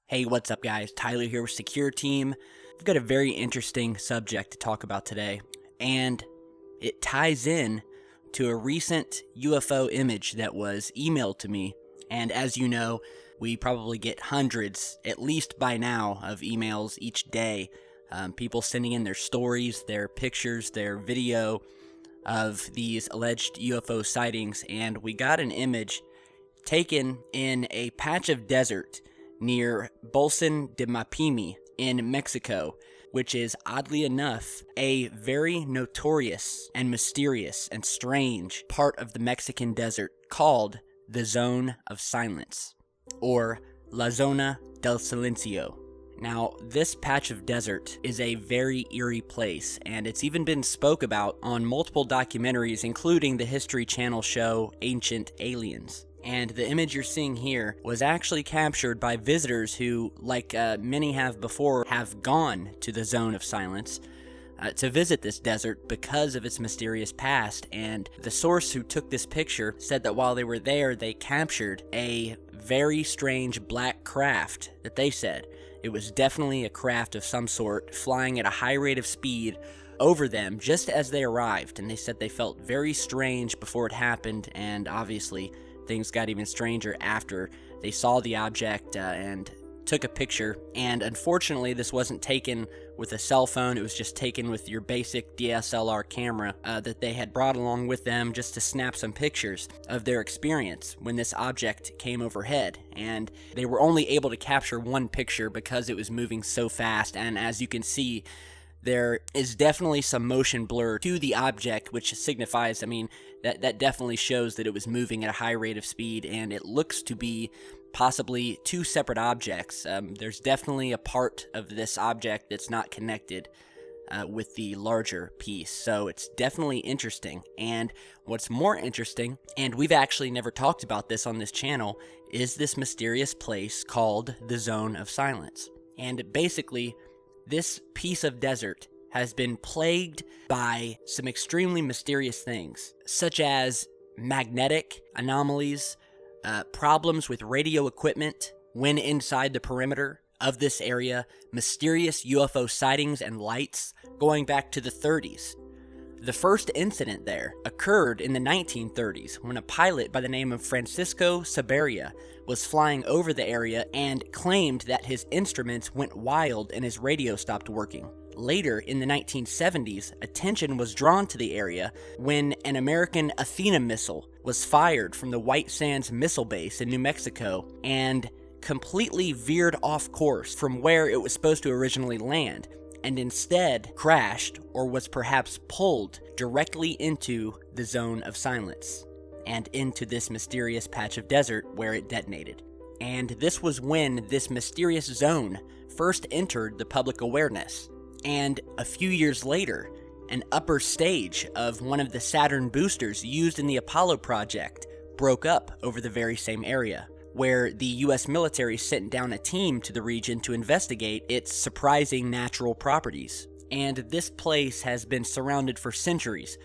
Hey, what's up, guys? Tyler here with Secureteam. We've got a very interesting subject to talk about today, and it ties in to a recent UFO image that was emailed to me. And as you know, we probably get hundreds, at least by now, of emails each day. People sending in their stories, their pictures, their video of these alleged UFO sightings, and we got an image taken in a patch of desert near Bolson de Mapimi in Mexico, which is, oddly enough, a very notorious and mysterious and strange part of the Mexican desert called the Zone of Silence, or La Zona del Silencio. Now, this patch of desert is a very eerie place, and it's even been spoke about on multiple documentaries, including the History Channel show Ancient Aliens. And the image you're seeing here was actually captured by visitors who, like many have before, have gone to the Zone of Silence to visit this desert because of its mysterious past. And the source who took this picture said that while they were there, they captured a very strange black craft that they said. It was definitely a craft of some sort, flying at a high rate of speed over them just as they arrived. And they said they felt very strange before it happened, and obviously things got even stranger after they saw the object and took a picture. And unfortunately, this wasn't taken with a cell phone. It was just taken with your basic DSLR camera that they had brought along with them just to snap some pictures of their experience when this object came overhead. And they were only able to capture one picture because it was moving so fast. And as you can see, there is definitely some motion blur to the object, which signifies, that definitely shows that it was moving at a high rate of speed, and it looks to be possibly two separate objects. There's definitely a part of this object that's not connected with the larger piece, so it's definitely interesting. And what's more interesting, and we've actually never talked about this on this channel, is this mysterious place called the Zone of Silence. And basically, this piece of desert has been plagued by some extremely mysterious things, such as magnetic anomalies, problems with radio equipment when inside the perimeter of this area, mysterious UFO sightings and lights going back to the 30s. The first incident there occurred in the 1930s when a pilot by the name of Francisco Sabaria was flying over the area and claimed that his instruments went wild and his radio stopped working. Later, in the 1970s, attention was drawn to the area when an American Athena missile was fired from the White Sands Missile Base in New Mexico and completely veered off course from where it was supposed to originally land, and instead crashed, or was perhaps pulled, directly into the Zone of Silence and into this mysterious patch of desert where it detonated. And this was when this mysterious zone first entered the public awareness. And a few years later, an upper stage of one of the Saturn boosters used in the Apollo project broke up over the very same area, where the US military sent down a team to the region to investigate its surprising natural properties. And this place has been surrounded for centuries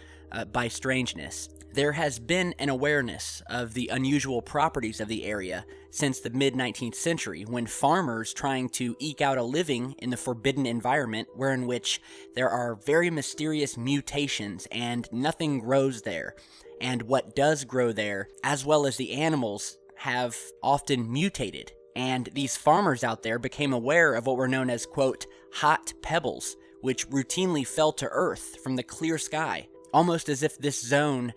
by strangeness. There has been an awareness of the unusual properties of the area since the mid-19th century, when farmers trying to eke out a living in the forbidden environment, wherein which there are very mysterious mutations and nothing grows there. And what does grow there, as well as the animals, have often mutated. And these farmers out there became aware of what were known as, quote, hot pebbles, which routinely fell to earth from the clear sky, almost as if this zone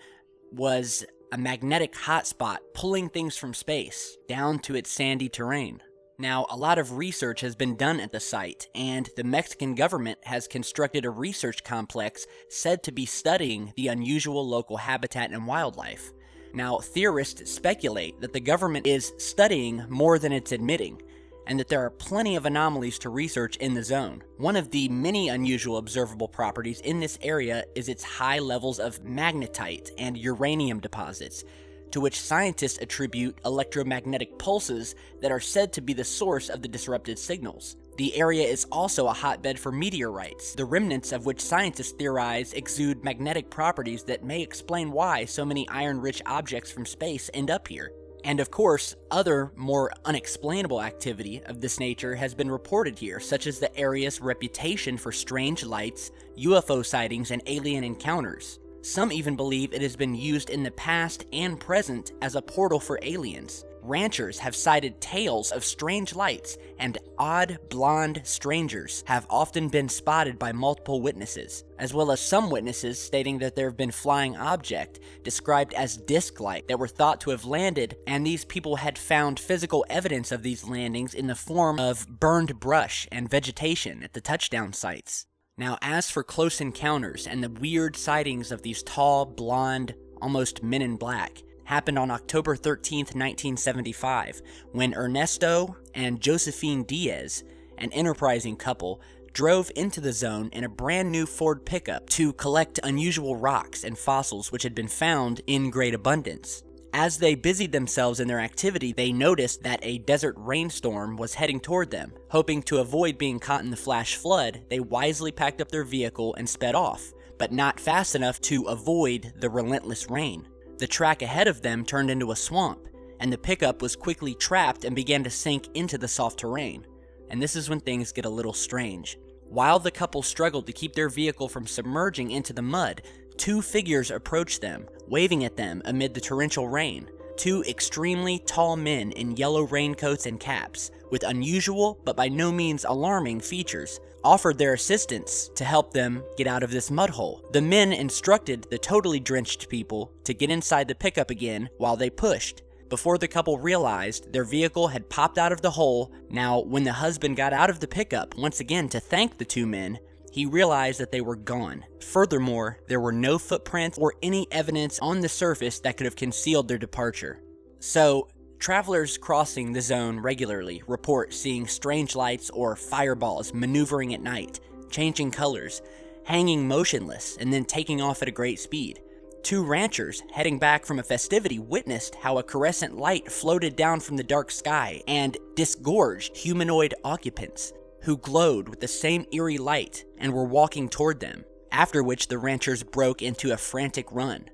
was a magnetic hotspot pulling things from space down to its sandy terrain. Now, a lot of research has been done at the site, and the Mexican government has constructed a research complex said to be studying the unusual local habitat and wildlife. Now, theorists speculate that the government is studying more than it's admitting, and that there are plenty of anomalies to research in the zone. One of the many unusual observable properties in this area is its high levels of magnetite and uranium deposits, to which scientists attribute electromagnetic pulses that are said to be the source of the disrupted signals. The area is also a hotbed for meteorites, the remnants of which scientists theorize exude magnetic properties that may explain why so many iron-rich objects from space end up here. And of course, other more unexplainable activity of this nature has been reported here, such as the area's reputation for strange lights, UFO sightings, and alien encounters. Some even believe it has been used in the past and present as a portal for aliens. Ranchers have cited tales of strange lights, and odd, blonde strangers have often been spotted by multiple witnesses, as well as some witnesses stating that there have been flying objects described as disc-like that were thought to have landed, and these people had found physical evidence of these landings in the form of burned brush and vegetation at the touchdown sites. Now, as for close encounters and the weird sightings of these tall, blonde, almost men in black, happened on October 13th, 1975, when Ernesto and Josephine Diaz, an enterprising couple, drove into the zone in a brand new Ford pickup to collect unusual rocks and fossils which had been found in great abundance. As they busied themselves in their activity, they noticed that a desert rainstorm was heading toward them. Hoping to avoid being caught in the flash flood, they wisely packed up their vehicle and sped off, but not fast enough to avoid the relentless rain. The track ahead of them turned into a swamp, and the pickup was quickly trapped and began to sink into the soft terrain. And this is when things get a little strange. While the couple struggled to keep their vehicle from submerging into the mud, two figures approached them, waving at them amid the torrential rain. Two extremely tall men in yellow raincoats and caps, with unusual but by no means alarming features, offered their assistance to help them get out of this mud hole. The men instructed the totally drenched people to get inside the pickup again while they pushed. Before the couple realized, their vehicle had popped out of the hole. Now, when the husband got out of the pickup once again to thank the two men, he realized that they were gone. Furthermore, there were no footprints or any evidence on the surface that could have concealed their departure. So, travelers crossing the zone regularly report seeing strange lights or fireballs maneuvering at night, changing colors, hanging motionless, and then taking off at a great speed. Two ranchers heading back from a festivity witnessed how a crescent light floated down from the dark sky and disgorged humanoid occupants who glowed with the same eerie light and were walking toward them, after which the ranchers broke into a frantic run.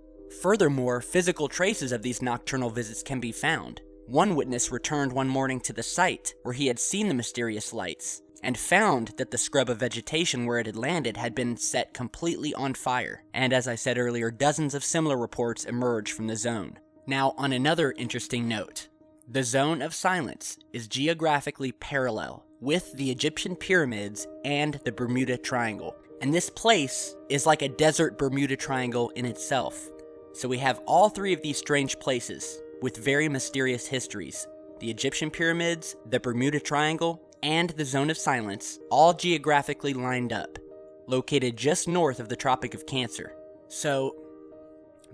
Furthermore, physical traces of these nocturnal visits can be found. One witness returned one morning to the site where he had seen the mysterious lights, and found that the scrub of vegetation where it had landed had been set completely on fire. And as I said earlier, dozens of similar reports emerged from the zone. Now, on another interesting note, the Zone of Silence is geographically parallel with the Egyptian pyramids and the Bermuda Triangle. And this place is like a desert Bermuda Triangle in itself. So we have all three of these strange places with very mysterious histories. The Egyptian pyramids, the Bermuda Triangle, and the Zone of Silence, all geographically lined up, located just north of the Tropic of Cancer. So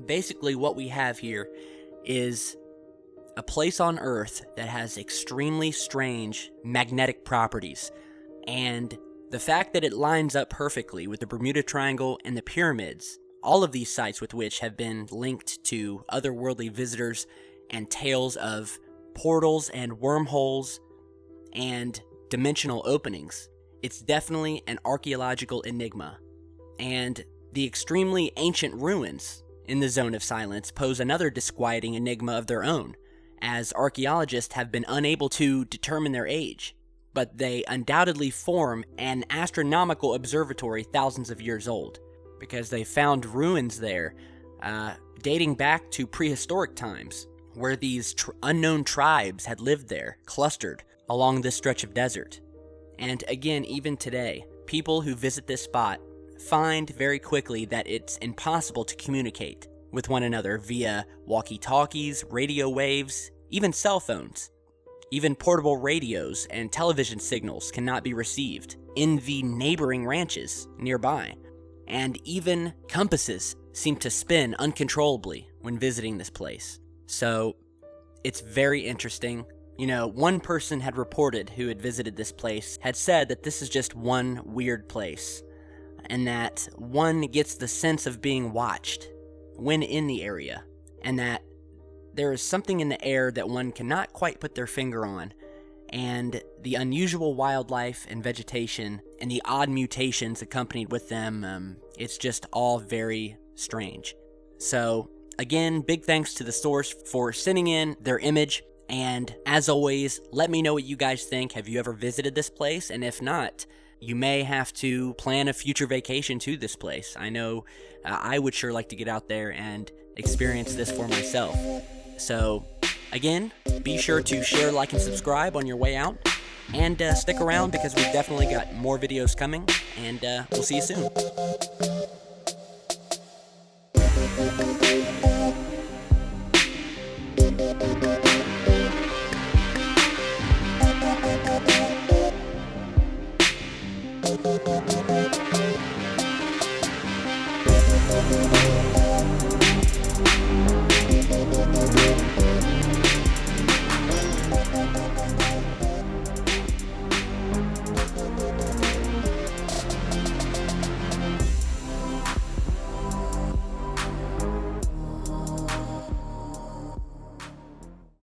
basically what we have here is a place on Earth that has extremely strange magnetic properties, and the fact that it lines up perfectly with the Bermuda Triangle and the pyramids, all of these sites with which have been linked to otherworldly visitors and tales of portals and wormholes and dimensional openings, it's definitely an archaeological enigma. And the extremely ancient ruins in the Zone of Silence pose another disquieting enigma of their own, as archaeologists have been unable to determine their age, but they undoubtedly form an astronomical observatory thousands of years old, because they found ruins there dating back to prehistoric times, where these unknown tribes had lived there, clustered along this stretch of desert. And again, even today, people who visit this spot find very quickly that it's impossible to communicate with one another via walkie-talkies, radio waves, even cell phones. Even portable radios and television signals cannot be received in the neighboring ranches nearby. And even compasses seem to spin uncontrollably when visiting this place. So, it's very interesting. You know, one person had reported who had visited this place had said that this is just one weird place, and that one gets the sense of being watched when in the area, and that there is something in the air that one cannot quite put their finger on, and the unusual wildlife and vegetation and the odd mutations accompanied with them, it's just all very strange. So, again, big thanks to the source for sending in their image. And as always, let me know what you guys think. Have you ever visited this place? And if not, you may have to plan a future vacation to this place. I know I would sure like to get out there and experience this for myself. So, again, be sure to share, like, and subscribe on your way out. And stick around because we've definitely got more videos coming. And we'll see you soon.